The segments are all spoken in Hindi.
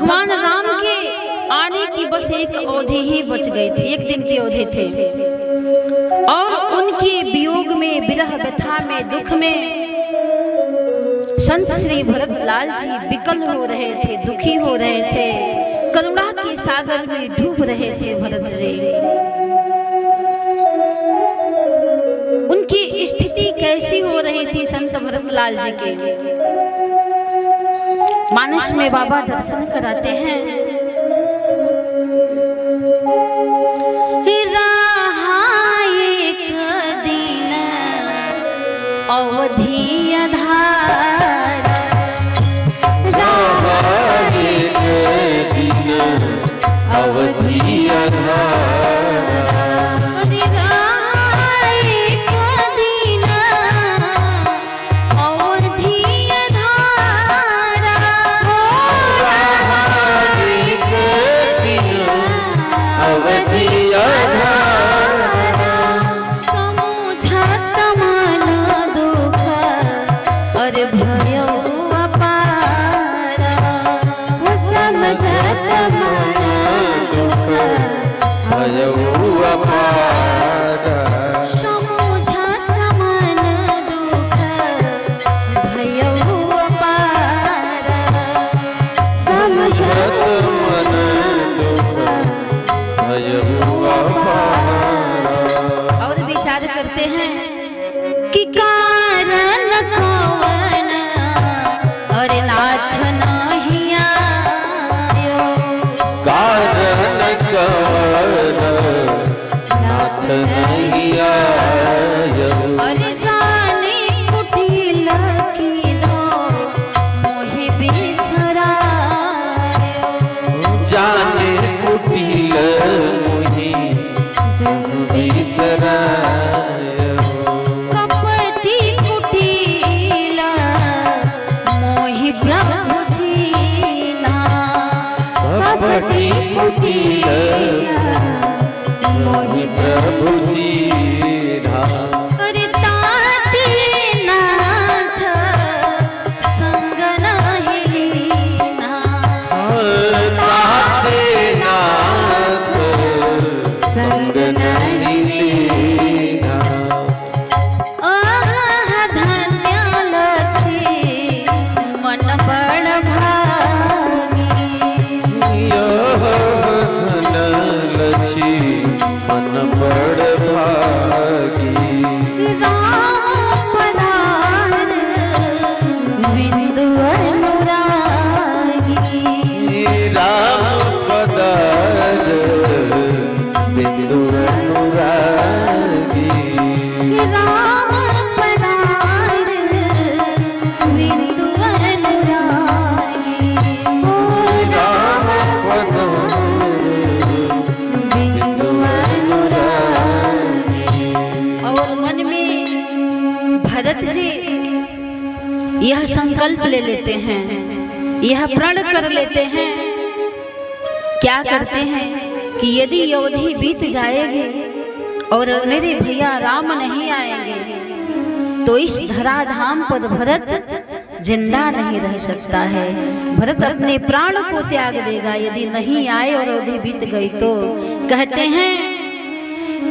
भगवान राम के आने की बस एक अवधि ही बच गई थी, एक दिन की अवधि थे। और उनके वियोग में, विरह व्यथा में, दुख में संत श्री भरत लाल जी विकल हो रहे थे, दुखी हो रहे थे, करुणा के सागर में डूब रहे थे भरत जी। उनकी स्थिति कैसी हो रही थी संत भरत लाल जी के? मानस में बाबा दर्शन कराते हैं। अवधि आधार अवधि यह संकल्प ले लेते हैं, यह प्रण कर लेते हैं। क्या करते हैं कि यदि अवधि बीत जाएगी और मेरे भैया राम नहीं आएंगे तो इस धराधाम पर भरत जिंदा नहीं रह सकता है। भरत अपने प्राण को त्याग देगा यदि नहीं आए और अवधि बीत गई तो। कहते हैं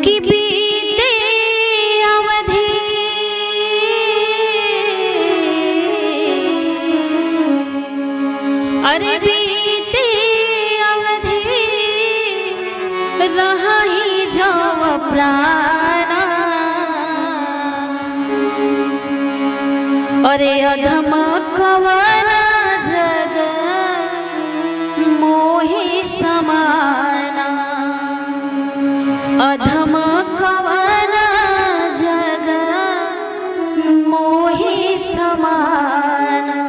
कि बीते अवधि अरे बीते अवधि रहा ही जाओ प्राणा, अरे अधम कवन जग मोहि समाना, अधम कवन जग मोहि समाना।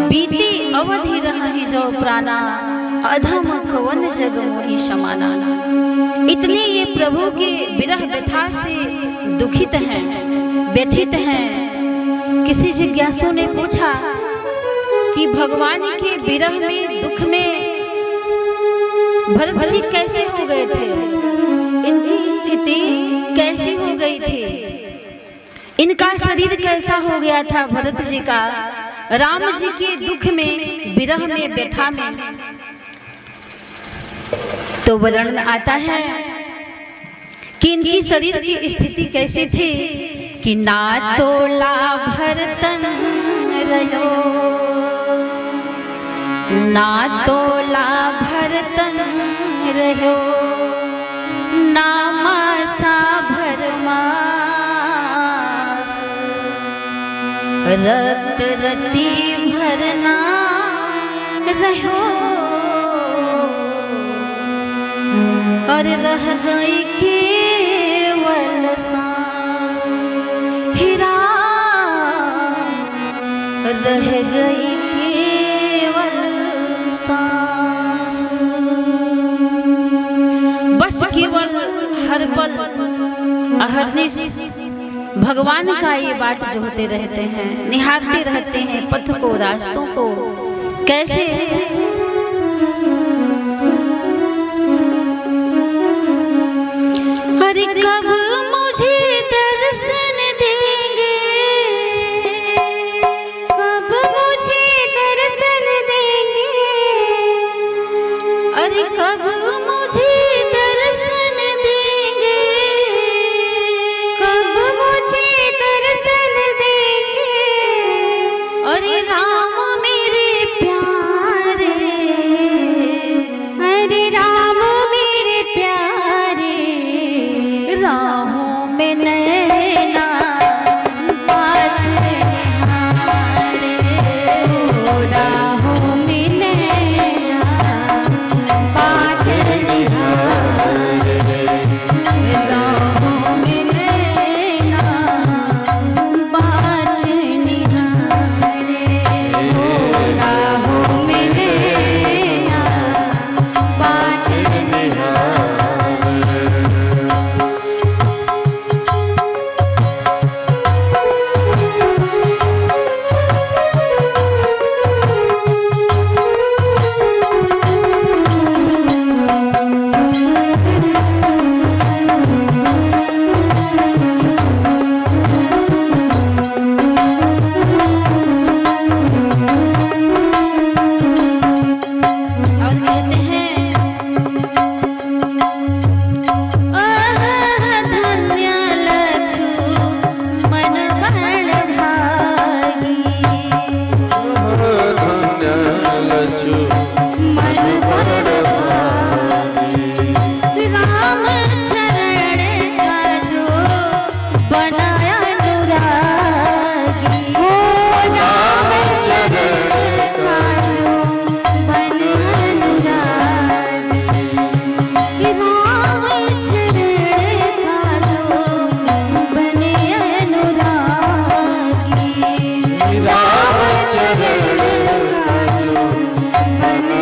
बीती अवधि रही जो प्राणा, अधम कवन जग मोहि समाना। इतने ये प्रभु के विरह व्यथा से दुखित हैं, व्यथित हैं। किसी जिज्ञासु ने पूछा कि भगवान के विरह में, दुख में भरत जी कैसे हो गए थे, इनकी स्थिति कैसी हो गई थी, इनका शरीर कैसा हो गया था भरत जी का। राम जी के दुख में, विरह में, व्यथा में तो वर्णन आता है कि इनकी शरीर की स्थिति कैसी थी कि ना तोला भरतन रहो, ना तोला भरतन रहो, ना मासा भरमास, रक्त रति भरना रहो, और रह गई केवल सांस, हीरा रह गई केवल सांस। बस केवल हर पल अहर्निश भगवान का ये बाट जोहते रहते हैं, निहारते रहते हैं पथ को, रास्तों को। कैसे? अरे कब मुझे दर्शन देंगे, कब मुझे दर्शन देंगे, अरे कब मुझे दर्शन देंगे, कब मुझे दर्शन देंगे, अरे राम मेरे प्यारे, अरे राम मेरे प्यारे, राहों में नैना बाट निहारे, राहों में नैना बाट निहारे, राहों में नैना बाट निहारे, राहों में नैना बाट निहारे। और कहते हैं धन्य लक्ष्मण बड़ भागी, धन्य लक्ष्मण बड़ भागी, राम चरण का जो बनाया अनुरागी, राम चरण का जो बना अनुरागी, राम चरण का जो बने अनुरागी, राम चरण का जो बना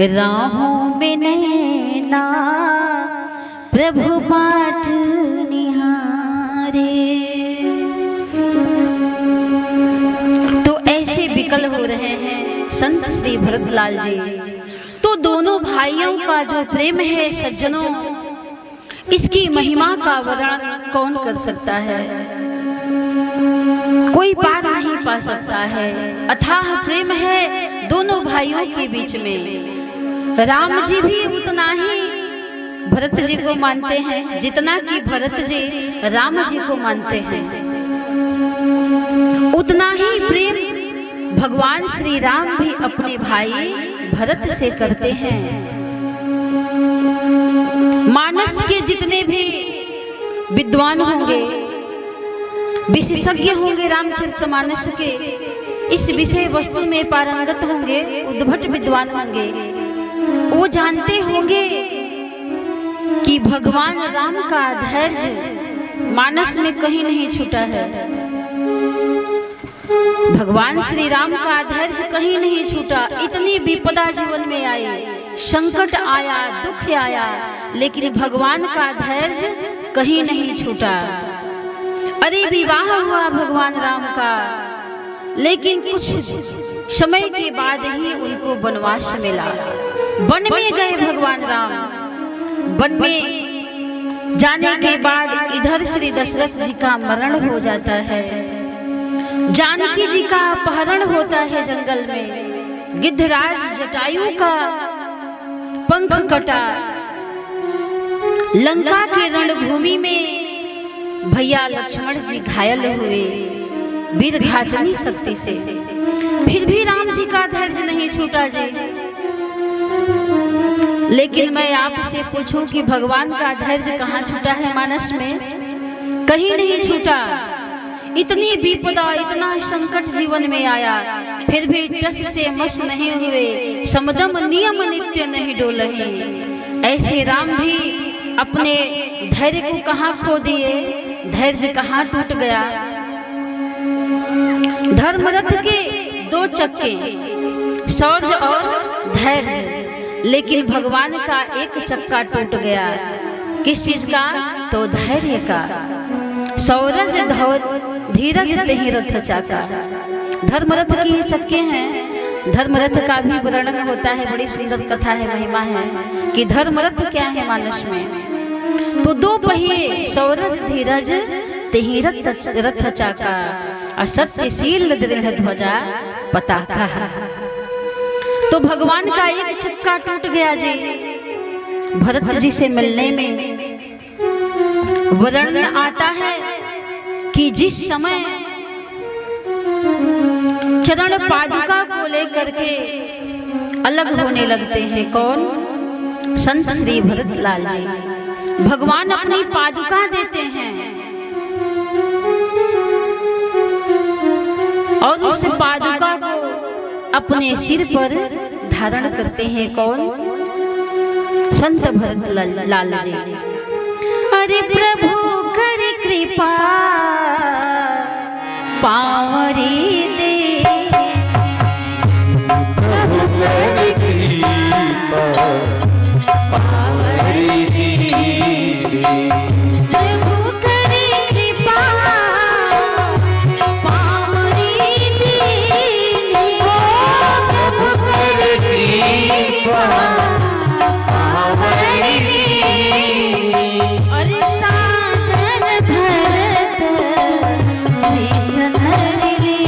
राहों में नैना प्रभु बाट निहारे। तो ऐसे विकल हो रहे हैं संत श्री भरतलाल जी। तो दोनों भाइयों का जो प्रेम है सज्जनों, इसकी महिमा का वर्णन कौन कर सकता है? कोई पार नहीं पा सकता है। अथाह प्रेम है दोनों भाइयों के बीच में। राम जी भी उतना ही भरत जी को मानते हैं जितना कि भरत जी राम जी को मानते हैं। उतना ही प्रेम भगवान श्री राम भी अपने भाई भरत से करते हैं। मानस के जितने भी विद्वान होंगे, विशेषज्ञ होंगे रामचरितमानस के, इस विषय वस्तु में पारंगत होंगे, उद्भट विद्वान होंगे, वो जानते होंगे कि भगवान राम का धैर्य मानस में कहीं नहीं छूटा है। भगवान श्री राम का धैर्य कहीं नहीं छूटा। इतनी विपदा जीवन में आई, संकट आया, दुख आया, लेकिन भगवान का धैर्य कहीं नहीं छूटा। अरे विवाह हुआ भगवान राम का, लेकिन कुछ समय के बाद ही उनको वनवास मिला। वन में गए भगवान राम। वन में जाने के बाद इधर श्री दशरथ जी का मरण हो जाता है, जानकी जी का अपहरण होता है जंगल में, गिद्धराज जटायु का पंख कटा, लंका के रणभूमि में भैया लक्ष्मण जी घायल हुए वीरघातनी शक्ति से। फिर भी राम जी का धैर्य नहीं छूटा जी। लेकिन मैं आपसे पूछूं कि भगवान का धैर्य कहाँ छूटा है मानस में? कहीं नहीं छूटा। इतनी विपदा, इतना संकट जीवन में आया, फिर भी टस से मस नहीं हुए, समदम नियम नित्य नहीं डोलही। ऐसे राम भी अपने धैर्य को कहाँ खो दिए, धैर्य कहाँ टूट गया। धर्मरथ के दो चक्के, शौर्य और धैर्य, लेकिन भगवान का एक चक्का टूट गया। किस चीज का? तो धैर्य का। सौरज धीरज तेहि रथ चाका। धर्मरथ के ये चक्के हैं। धर्मरथ का भी वर्णन होता है, बड़ी सुंदर कथा है, महिमा है कि धर्मरथ क्या है मानस में। तो दो पहिए, सौरज धीरज तेहि रथ चाका, असत्यशील दृढ़ ध्वजा पताका। तो भगवान का एक चक्का टूट गया जी। भरत जी से मिलने में वर्णन आता है कि जिस समय चरण पादुका को लेकर के अलग होने लगते हैं, कौन? संत श्री भरतलाल जी। भगवान अपनी पादुका देते हैं और उस पादुका को अपने सिर पर धारण करते हैं, कौन? संत भरतलाल जी। अरे प्रभु कर कृपा पावरी दे, प्रभु कर कृपा पावरी दे, प्रभु कर कृपा पावरी दे, प्रभु कर कृपा पावरी दे। अरे सादर भरत शीस धर ले,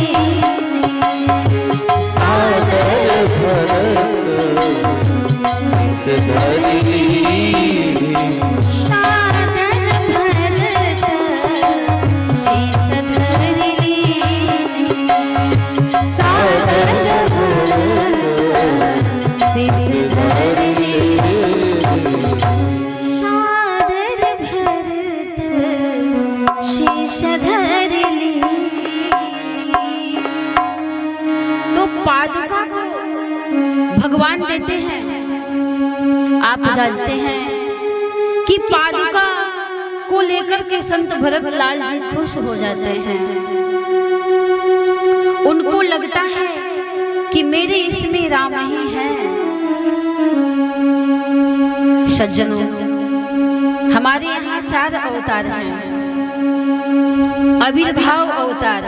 सादर भरत शीस धर ले, सादर भरत शीस धर ले, सादर भरत शीस धर ले, सादर भरत शीस धर ले। तो पादुका को भगवान देते हैं। आप जानते हैं कि पादुका को लेकर के संत भरतलाल जी खुश हो जाते हैं। उनको लगता है कि मेरे इसमें राम ही है। सज्जनों, हमारे यहाँ 4 अवतार हैं। आविर्भाव अवतार,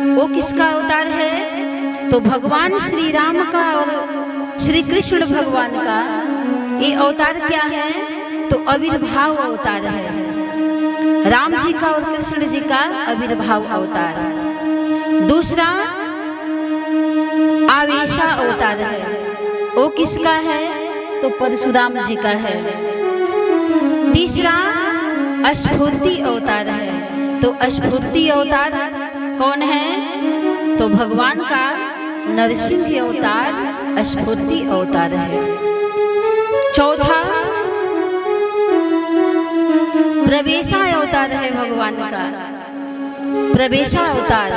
वो किसका अवतार है? तो भगवान श्री राम का और श्री कृष्ण भगवान का ये अवतार क्या है? तो आविर्भाव अवतार है। राम जी का और कृष्ण जी का आविर्भाव अवतार। दूसरा आवेशा अवतार है, वो किसका है? तो परशुराम जी का है। तीसरा स्फूर्ति अवतार है, तो स्फूर्ति अवतार कौन है? तो भगवान का नरसिंह अवतार स्फूर्ति अवतार है। चौथा प्रवेशा अवतार है भगवान का, प्रवेशा अवतार।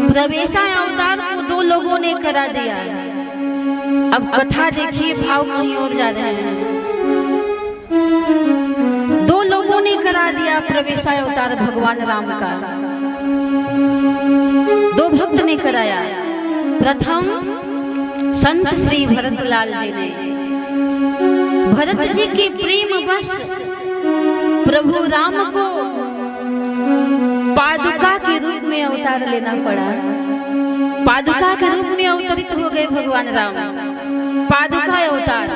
प्रवेशा अवतार को 2 लोगों ने करा दिया। अब कथा देखिए, भाव कहीं और जा रहे हैं। 2 लोगों ने करा दिया प्रवेशा अवतार भगवान राम का। 2 भक्त ने कराया। प्रथम संत श्री भरतलाल जी ने। भरत जी के प्रेम वश प्रभु राम को पादुका के रूप में अवतार लेना पड़ा। पादुका के रूप में अवतरित हो गए भगवान राम, पादुका अवतार।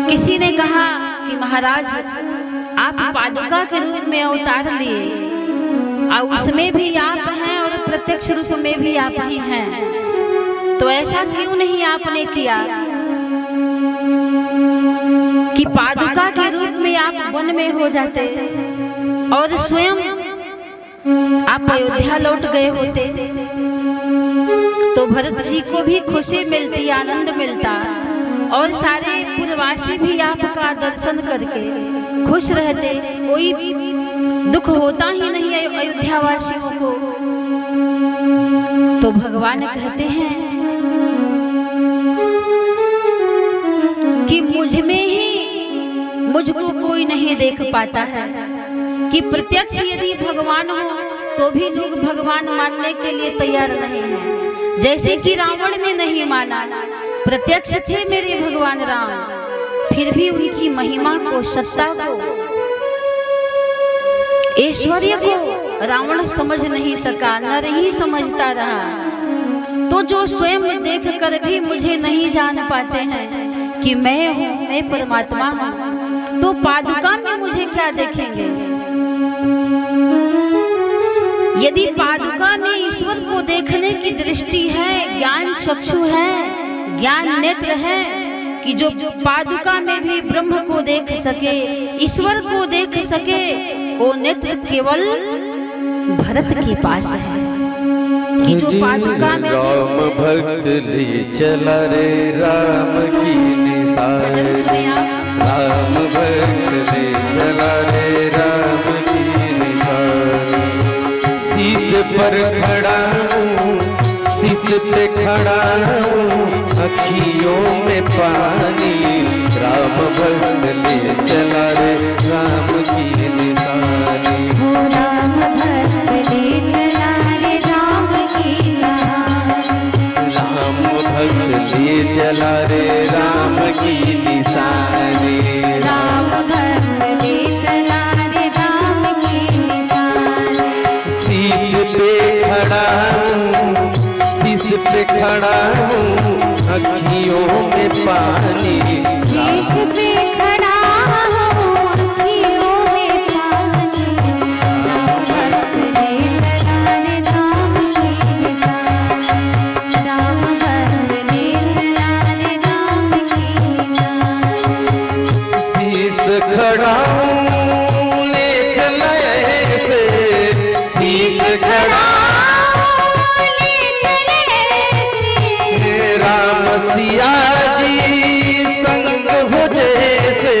किसी ने कहा कि महाराज आप पादुका के रूप में अवतार लिए, और उसमें भी आप हैं और प्रत्यक्ष रूप में भी आप ही हैं, तो ऐसा क्यों नहीं आपने किया कि पादुका के रूप में आप वन में हो जाते और स्वयं आप अयोध्या लौट गए होते, तो भरत जी को भी खुशी मिलती, आनंद मिलता, और सारे पुरवासी भी आपका दर्शन करके खुश रहते, कोई दुख होता ही नहीं अयोध्या वासियों को। तो भगवान कहते हैं कि मुझ में ही मुझको कोई नहीं देख पाता है, कि प्रत्यक्ष यदि भगवान हो तो भी लोग भगवान मानने के लिए तैयार नहीं हैं। जैसे कि रावण ने नहीं माना, प्रत्यक्ष थे मेरे भगवान राम, फिर भी उनकी महिमा को, सत्ता को, ऐश्वर्य को रावण समझ नहीं सका, नर ही समझता रहा। तो जो स्वयं देख कर भी मुझे नहीं जान पाते हैं कि मैं हूँ, मैं परमात्मा हूँ, तो पादुका में मुझे क्या देखेंगे? यदि पादुका में ईश्वर को देखने की दृष्टि है, ज्ञान चक्षु है, ज्ञान नेत्र है, कि जो पादुका में भी ब्रह्म को देख सके, ईश्वर को देख सके, वो नेत्र केवल भरत के पास है। कि जो पादुका में राम भक्त ले चला रे राम की निशानी, राम भक्त ले चला रे राम की निशानी। शीश पर खड़ा हूँ, शीश पे खड़ा हूँ, अखियों में पानी, राम भक्त ले चला रे राम की निशानी। हो राम भक्त ले चला रे राम की निशानी, राम भक्त ले चला रे राम की निशानी। राम भक्त ले चला रे राम की निशानी। शीश पे खड़ा हूँ, शीश पे खड़ा हूँ, अखियों में पानी, शीश पे खड़ा हूँ, अखियों में पानी, राम भक्त ले चला रे राम की निशानी। राम भक्त ले चला रे राम की निशानी। शीश खड़ा हूँ ले चला ऐसे, शीश खड़ा ले चले राम सिया जी संग हो जैसे,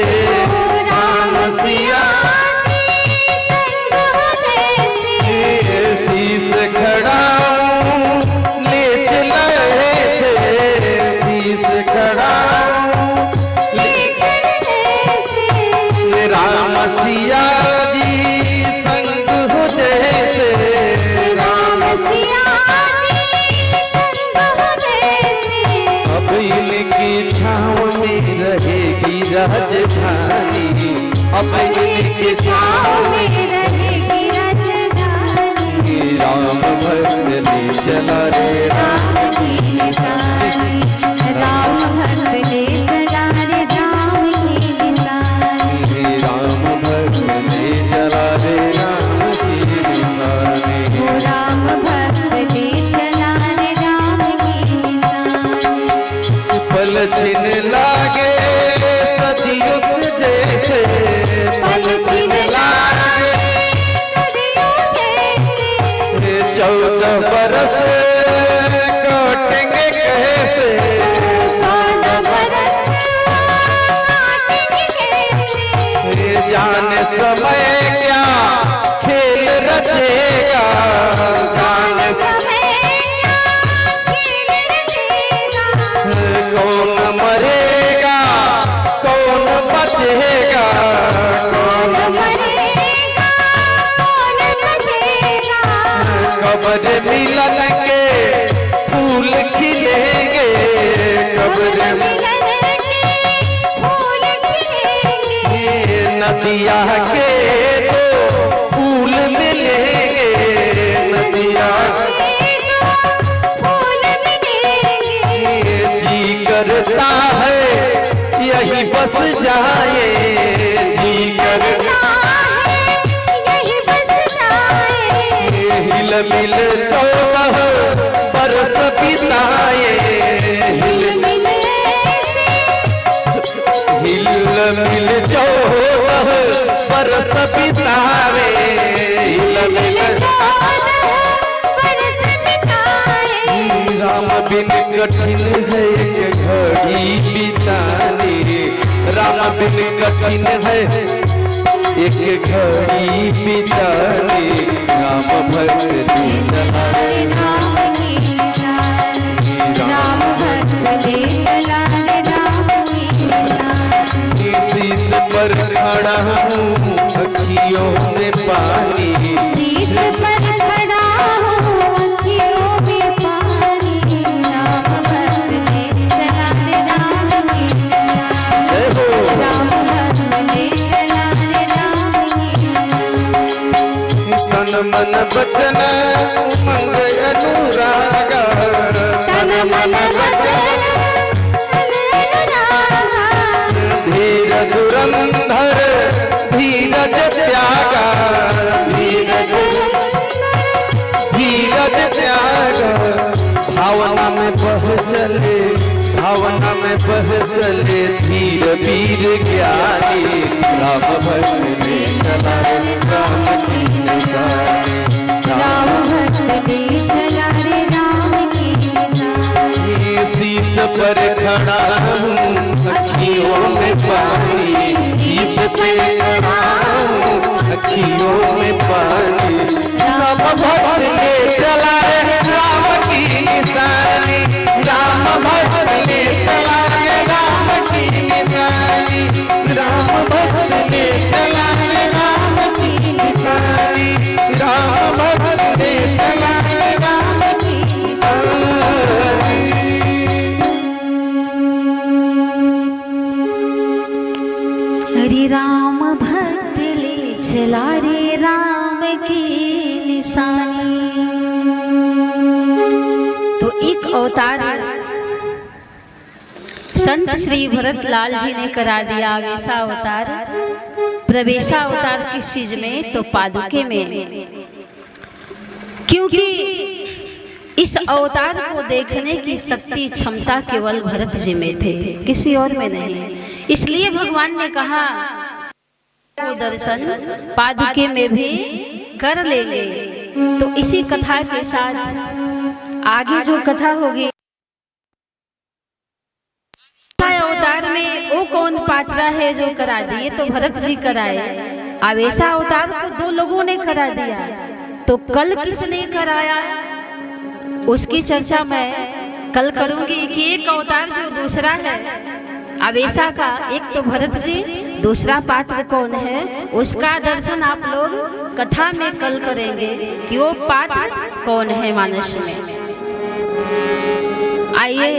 छाँव में रहेगी राजधानी, अब इनके छाँव में रहेगी राजधानी। राम भक्त ले चला रे राम की निशानी, राम भक्त ले चला रे राम की निशानी। राम भक्त ले चला रे राम की निशानी। वो राम भक्त ले चला रे राम की निशानी। पल छिन लागे सदियों से जैसे, पल छिन लागे सदियों जैसे। 14 बरस कटेंगे कैसे, 14 बरस काटेंगे कैसे। जाने समय क्या खेल रचेगा, जाने समय क्या खेल रचेगा। कौन मरेगा कौन बचेगा, कौन मरेगा कौन बचेगा। कब्र मिलन के फूल खिलेंगे, कब्र मिलन के फूल खिलेंगे। नदिया के दो फूल मिलेंगे, नदिया फूल मिलेंगे। जी करता है यही बस जाए, जी करता यही बस जाए। हिल मिल 14 बरस बिताए, हिल मिल ऐसे हिल मिल 14 बरस बितावे, हिल मिल 14 बरस बिताए। राम बिन कठिन है एक घड़ी बितानी, राम बिन कठिन है एक घड़ी बितानी। राम भक्त ले चला रे राम की निशानी, राम भक्त ले चला रे राम की निशानी। शीश पर खड़ा हूँ अखियों में पानी, शीश पर खड़ा हूँ अखियों में पानी। राम भक्त ले चला रे राम की निशानी, जय हो। राम भक्त ले चला रे राम की निशानी। तन मन बचन उमंग अनुरागा, तन मन वचन अनुरागा। धीर धुरंधर धीरज त्यागा, धीरज त्यागा। भावना में बह चले, भावना में बह चले धीर वीर ज्ञानी। राम भक्त ले चला रे राम की निशानी, राम भक्त ले चला रे राम की निशानी। शीश पर खड़ा हूँ अखियों में पानी, शीश पे खड़ा हूँ अखियों में पानी। राम भक्त ले चला रे राम की निशानी, राम भक्त ले चला रे राम की निशानी, राम भक्त ले चला रे राम की निशानी, राम भक्त ले चला रे राम की निशानी। हरि राम भक्त ले चला रे राम की निशानी। तो एक अवतार संत श्री भरत लाल जी ने करा दिया वेशा अवतार। प्रवेशा अवतार किस चीज में, तो पादुके में। क्योंकि इस अवतार को देखने की शक्ति क्षमता केवल भरत जी में थे, किसी और में नहीं। इसलिए भगवान ने कहा वो दर्शन पादुके में भी कर लेंगे। तो इसी कथा के साथ आगे जो कथा होगी, अवतार में वो कौन पात्रा है जो करा दिए, तो भरत जी कराए। आवेशा अवतार को 2 लोगों ने करा दिया, तो कल किसने कराया उसकी चर्चा मैं कल करूंगी। कि एक अवतार जो दूसरा है आवेशा का, एक तो भरत जी, दूसरा पात्र कौन है उसका दर्शन आप लोग कथा में कल करेंगे कि वो पात्र कौन है मानस में। आइए